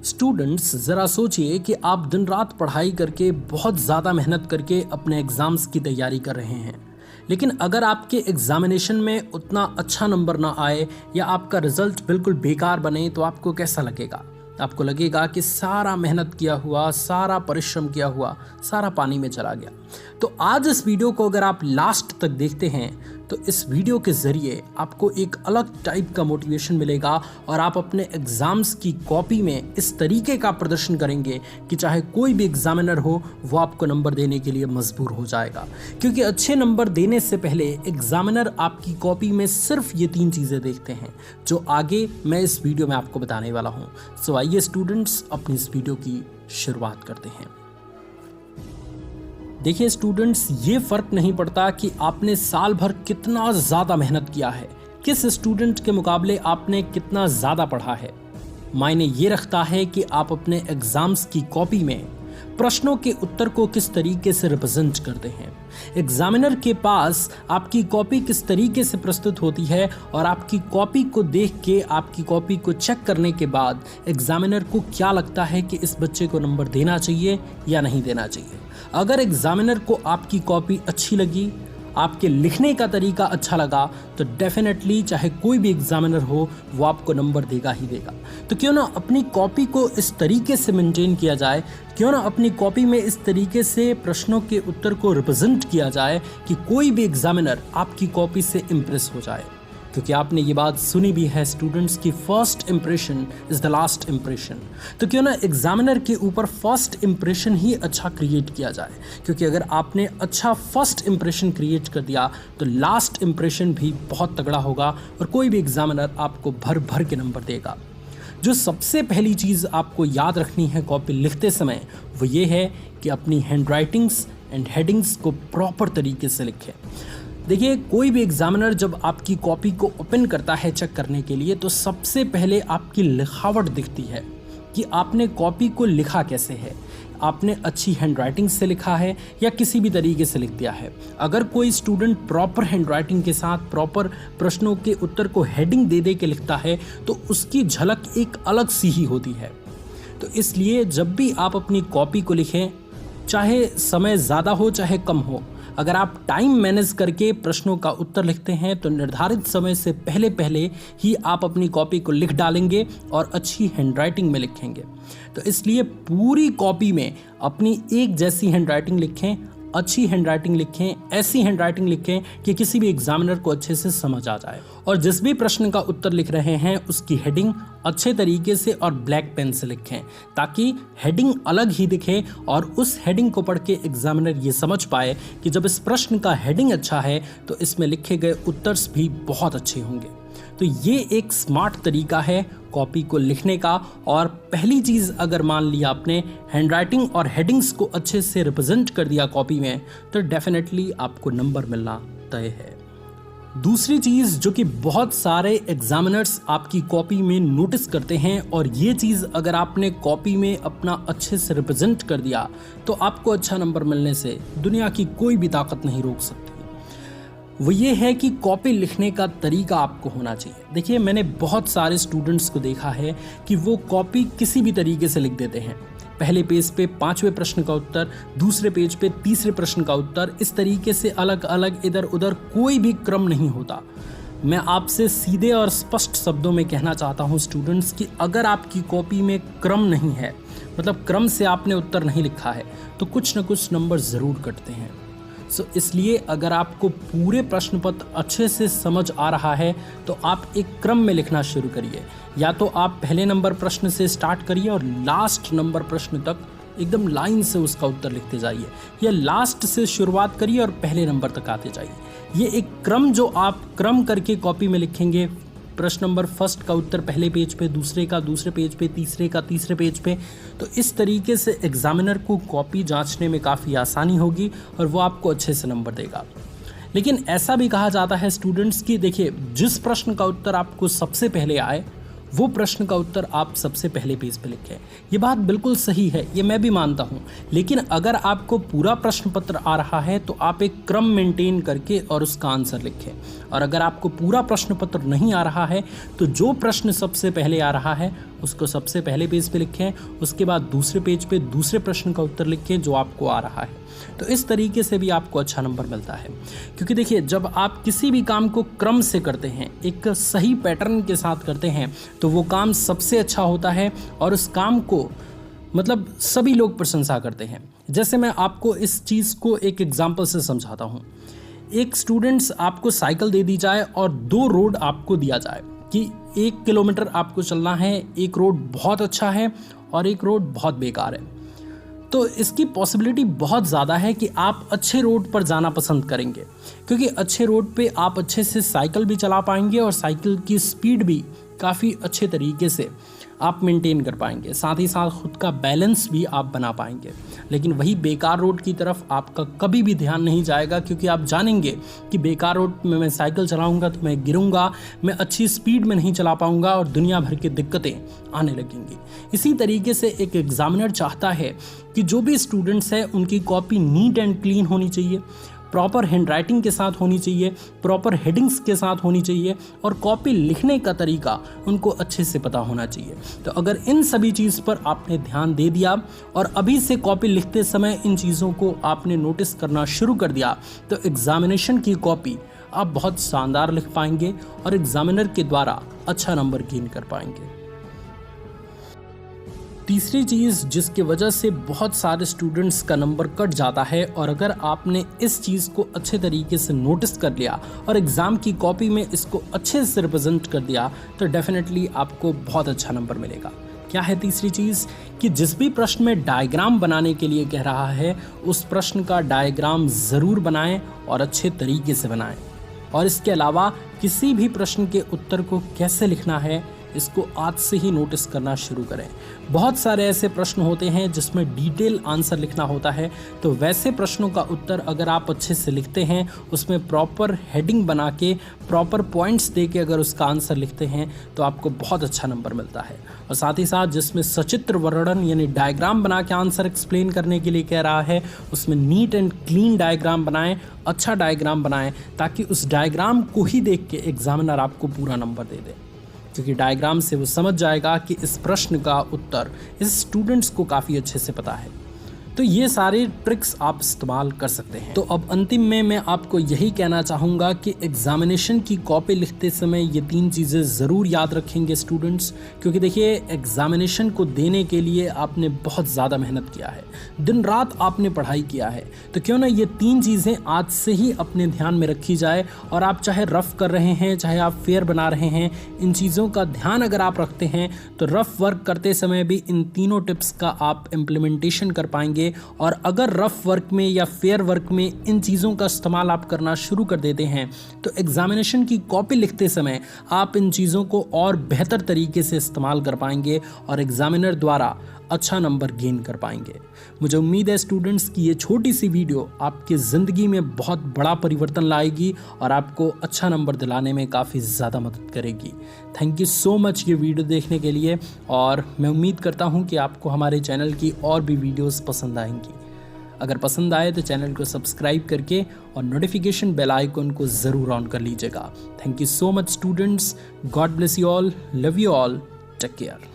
Students ज़रा सोचिए कि आप दिन रात पढ़ाई करके बहुत ज़्यादा मेहनत करके अपने एग्ज़ाम्स की तैयारी कर रहे हैं, लेकिन अगर आपके एग्ज़ामिनेशन में उतना अच्छा नंबर ना आए या आपका रिज़ल्ट बिल्कुल बेकार बने तो आपको कैसा लगेगा? आपको लगेगा कि सारा मेहनत किया हुआ, सारा परिश्रम किया हुआ, सारा पानी में चला गया। तो आज इस वीडियो को अगर आप लास्ट तक देखते हैं तो इस वीडियो के ज़रिए आपको एक अलग टाइप का मोटिवेशन मिलेगा और आप अपने एग्ज़ाम्स की कॉपी में इस तरीके का प्रदर्शन करेंगे कि चाहे कोई भी एग्ज़ामिनर हो वो आपको नंबर देने के लिए मजबूर हो जाएगा। क्योंकि अच्छे नंबर देने से पहले एग्ज़ामिनर आपकी कॉपी में सिर्फ ये 3 चीज़ें देखते हैं जो आगे मैं इस वीडियो में आपको बताने वाला हूँ। सो आइए स्टूडेंट्स अपनी इस वीडियो की शुरुआत करते हैं। देखिए स्टूडेंट्स, ये फ़र्क नहीं पड़ता कि आपने साल भर कितना ज़्यादा मेहनत किया है, किस स्टूडेंट के मुकाबले आपने कितना ज़्यादा पढ़ा है। मायने ये रखता है कि आप अपने एग्ज़ाम्स की कॉपी में प्रश्नों के उत्तर को किस तरीके से रिप्रेजेंट करते हैं। एग्जामिनर के पास आपकी कॉपी किस तरीके से प्रस्तुत होती है और आपकी कॉपी को देख के, आपकी कॉपी को चेक करने के बाद एग्जामिनर को क्या लगता है कि इस बच्चे को नंबर देना चाहिए या नहीं देना चाहिए। अगर एग्जामिनर को आपकी कॉपी अच्छी लगी, आपके लिखने का तरीका अच्छा लगा, तो डेफिनेटली चाहे कोई भी एग्जामिनर हो वो आपको नंबर देगा ही देगा। तो क्यों ना अपनी कॉपी को इस तरीके से मेंटेन किया जाए, क्यों ना अपनी कॉपी में इस तरीके से प्रश्नों के उत्तर को रिप्रेजेंट किया जाए कि कोई भी एग्जामिनर आपकी कॉपी से इम्प्रेस हो जाए। क्योंकि आपने ये बात सुनी भी है स्टूडेंट्स की first impression is the last impression. तो क्यों ना एग्जामिनर के ऊपर फर्स्ट इम्प्रेशन ही अच्छा क्रिएट किया जाए, क्योंकि अगर आपने अच्छा फर्स्ट इम्प्रेशन क्रिएट कर दिया तो लास्ट इम्प्रेशन भी बहुत तगड़ा होगा और कोई भी एग्जामिनर आपको भर भर के नंबर देगा। जो सबसे पहली चीज़ आपको याद रखनी है कॉपी लिखते समय वो ये है कि अपनी हैंड राइटिंग्स एंड हेडिंग्स को प्रॉपर तरीके से लिखें। देखिए, कोई भी एग्जामिनर जब आपकी कॉपी को ओपन करता है चेक करने के लिए तो सबसे पहले आपकी लिखावट दिखती है कि आपने कॉपी को लिखा कैसे है। आपने अच्छी हैंड राइटिंग से लिखा है या किसी भी तरीके से लिख दिया है। अगर कोई स्टूडेंट प्रॉपर हैंड राइटिंग के साथ प्रॉपर प्रश्नों के उत्तर को हेडिंग दे के लिखता है तो उसकी झलक एक अलग सी ही होती है। तो इसलिए जब भी आप अपनी कॉपी को लिखें, चाहे समय ज़्यादा हो चाहे कम हो, अगर आप टाइम मैनेज करके प्रश्नों का उत्तर लिखते हैं तो निर्धारित समय से पहले पहले ही आप अपनी कॉपी को लिख डालेंगे और अच्छी हैंडराइटिंग में लिखेंगे। तो इसलिए पूरी कॉपी में अपनी एक जैसी हैंडराइटिंग लिखें, अच्छी हैंडराइटिंग लिखें, ऐसी हैंडराइटिंग लिखें कि किसी भी एग्जामिनर को अच्छे से समझ आ जाए। और जिस भी प्रश्न का उत्तर लिख रहे हैं उसकी हेडिंग अच्छे तरीके से और ब्लैक पेन से लिखें ताकि हेडिंग अलग ही दिखे और उस हेडिंग को पढ़ के एग्जामिनर ये समझ पाए कि जब इस प्रश्न का हेडिंग अच्छा है तो इसमें लिखे गए उत्तर भी बहुत अच्छे होंगे। तो ये एक स्मार्ट तरीका है कॉपी को लिखने का। और पहली चीज़, अगर मान लिया आपने हैंडराइटिंग और हेडिंग्स को अच्छे से रिप्रेजेंट कर दिया कॉपी में तो डेफिनेटली आपको नंबर मिलना तय है। दूसरी चीज़ जो कि बहुत सारे एग्जामिनर्स आपकी कॉपी में नोटिस करते हैं, और ये चीज़ अगर आपने कॉपी में अपना अच्छे से रिप्रेजेंट कर दिया तो आपको अच्छा नंबर मिलने से दुनिया की कोई भी ताकत नहीं रोक सकती, वो ये है कि कॉपी लिखने का तरीका आपको होना चाहिए। देखिए, मैंने बहुत सारे स्टूडेंट्स को देखा है कि वो कॉपी किसी भी तरीके से लिख देते हैं। पहले पेज पे 5वें प्रश्न का उत्तर, दूसरे पेज पे 3रे प्रश्न का उत्तर, इस तरीके से अलग अलग इधर उधर कोई भी क्रम नहीं होता। मैं आपसे सीधे और स्पष्ट शब्दों में कहना चाहता हूँ स्टूडेंट्स कि अगर आपकी कॉपी में क्रम नहीं है, मतलब क्रम से आपने उत्तर नहीं लिखा है, तो कुछ न कुछ नंबर ज़रूर कटते हैं। इसलिए अगर आपको पूरे प्रश्न पत्र अच्छे से समझ आ रहा है तो आप एक क्रम में लिखना शुरू करिए। या तो आप पहले नंबर प्रश्न से स्टार्ट करिए और लास्ट नंबर प्रश्न तक एकदम लाइन से उसका उत्तर लिखते जाइए, या लास्ट से शुरुआत करिए और पहले नंबर तक आते जाइए। ये एक क्रम जो आप क्रम करके कॉपी में लिखेंगे, प्रश्न नंबर फर्स्ट का उत्तर पहले पेज पे, दूसरे का दूसरे पेज पे, तीसरे का तीसरे पेज पे, तो इस तरीके से एग्जामिनर को कॉपी जांचने में काफ़ी आसानी होगी और वो आपको अच्छे से नंबर देगा। लेकिन ऐसा भी कहा जाता है स्टूडेंट्स कि देखिए, जिस प्रश्न का उत्तर आपको सबसे पहले आए वो प्रश्न का उत्तर आप सबसे पहले पेज पे लिखें। ये बात बिल्कुल सही है, ये मैं भी मानता हूँ। लेकिन अगर आपको पूरा प्रश्न पत्र आ रहा है तो आप एक क्रम मेंटेन करके और उसका आंसर लिखें। और अगर आपको पूरा प्रश्न पत्र नहीं आ रहा है तो जो प्रश्न सबसे पहले आ रहा है उसको सबसे पहले पेज पे लिखें, उसके बाद दूसरे पेज पे दूसरे प्रश्न का उत्तर लिखें जो आपको आ रहा है। तो इस तरीके से भी आपको अच्छा नंबर मिलता है, क्योंकि देखिए जब आप किसी भी काम को क्रम से करते हैं, एक सही पैटर्न के साथ करते हैं, तो वो काम सबसे अच्छा होता है और उस काम को मतलब सभी लोग प्रशंसा करते हैं। जैसे मैं आपको इस चीज़ को एक एग्जाम्पल से समझाता हूँ। एक स्टूडेंट्स आपको साइकिल दे दी जाए और 2 रोड आपको दिया जाए कि 1 किलोमीटर आपको चलना है, एक रोड बहुत अच्छा है और एक रोड बहुत बेकार है, तो इसकी पॉसिबिलिटी बहुत ज़्यादा है कि आप अच्छे रोड पर जाना पसंद करेंगे, क्योंकि अच्छे रोड पे आप अच्छे से साइकिल भी चला पाएंगे और साइकिल की स्पीड भी काफ़ी अच्छे तरीके से आप मेंटेन कर पाएंगे, साथ ही साथ खुद का बैलेंस भी आप बना पाएंगे। लेकिन वही बेकार रोड की तरफ आपका कभी भी ध्यान नहीं जाएगा, क्योंकि आप जानेंगे कि बेकार रोड में मैं साइकिल चलाऊंगा तो मैं गिरूंगा, मैं अच्छी स्पीड में नहीं चला पाऊंगा और दुनिया भर की दिक्कतें आने लगेंगी। इसी तरीके से एक एग्जामिनर चाहता है कि जो भी स्टूडेंट्स हैं उनकी कॉपी नीट एंड क्लीन होनी चाहिए, प्रॉपर हैंडराइटिंग के साथ होनी चाहिए, प्रॉपर हेडिंग्स के साथ होनी चाहिए और कॉपी लिखने का तरीका उनको अच्छे से पता होना चाहिए। तो अगर इन सभी चीज़ पर आपने ध्यान दे दिया और अभी से कॉपी लिखते समय इन चीज़ों को आपने नोटिस करना शुरू कर दिया, तो एग्जामिनेशन की कॉपी आप बहुत शानदार लिख पाएंगे और एग्जामिनर के द्वारा अच्छा नंबर गेन कर पाएंगे। तीसरी चीज़ जिसकी वजह से बहुत सारे स्टूडेंट्स का नंबर कट जाता है, और अगर आपने इस चीज़ को अच्छे तरीके से नोटिस कर लिया और एग्ज़ाम की कॉपी में इसको अच्छे से रिप्रेजेंट कर दिया, तो डेफिनेटली आपको बहुत अच्छा नंबर मिलेगा। क्या है तीसरी चीज़ कि जिस भी प्रश्न में डायग्राम बनाने के लिए कह रहा है, उस प्रश्न का डायग्राम ज़रूर बनाएं और अच्छे तरीके से बनाएं। और इसके अलावा किसी भी प्रश्न के उत्तर को कैसे लिखना है, इसको आज से ही नोटिस करना शुरू करें। बहुत सारे ऐसे प्रश्न होते हैं जिसमें डिटेल आंसर लिखना होता है, तो वैसे प्रश्नों का उत्तर अगर आप अच्छे से लिखते हैं, उसमें प्रॉपर हेडिंग बना के प्रॉपर पॉइंट्स दे के अगर उसका आंसर लिखते हैं, तो आपको बहुत अच्छा नंबर मिलता है। और साथ ही साथ जिसमें सचित्र वर्णन यानी डायग्राम बना के आंसर एक्सप्लेन करने के लिए कह रहा है, उसमें नीट एंड क्लीन डायग्राम बनाएं, अच्छा डायग्राम बनाएं, ताकि उस डायग्राम को ही देख के एग्जामिनर आपको पूरा नंबर दे दे, क्योंकि डायग्राम से वो समझ जाएगा कि इस प्रश्न का उत्तर इस स्टूडेंट्स को काफ़ी अच्छे से पता है। तो ये सारे ट्रिक्स आप इस्तेमाल कर सकते हैं। तो अब अंतिम में मैं आपको यही कहना चाहूँगा कि एग्जामिनेशन की कॉपी लिखते समय ये 3 चीज़ें ज़रूर याद रखेंगे स्टूडेंट्स, क्योंकि देखिए एग्जामिनेशन को देने के लिए आपने बहुत ज़्यादा मेहनत किया है, दिन रात आपने पढ़ाई किया है, तो क्यों ना ये 3 चीज़ें आज से ही अपने ध्यान में रखी जाए। और आप चाहे रफ़ कर रहे हैं, चाहे आप फेयर बना रहे हैं, इन चीज़ों का ध्यान अगर आप रखते हैं तो रफ़ वर्क करते समय भी इन तीनों टिप्स का आप इम्प्लीमेंटेशन कर पाएंगे। और अगर रफ वर्क में या फेयर वर्क में इन चीज़ों का इस्तेमाल आप करना शुरू कर देते हैं, तो एग्जामिनेशन की कॉपी लिखते समय आप इन चीज़ों को और बेहतर तरीके से इस्तेमाल कर पाएंगे और एग्जामिनर द्वारा अच्छा नंबर गेन कर पाएंगे। मुझे उम्मीद है स्टूडेंट्स की ये छोटी सी वीडियो आपकी ज़िंदगी में बहुत बड़ा परिवर्तन लाएगी और आपको अच्छा नंबर दिलाने में काफ़ी ज़्यादा मदद करेगी। थैंक यू सो मच ये वीडियो देखने के लिए, और मैं उम्मीद करता हूँ कि आपको हमारे चैनल की और भी वीडियोस पसंद आएंगी। अगर पसंद आए तो चैनल को सब्सक्राइब करके और नोटिफिकेशन बेल आइकन को ज़रूर ऑन कर लीजिएगा। Thank you so much students, God bless you all, love you all, take care.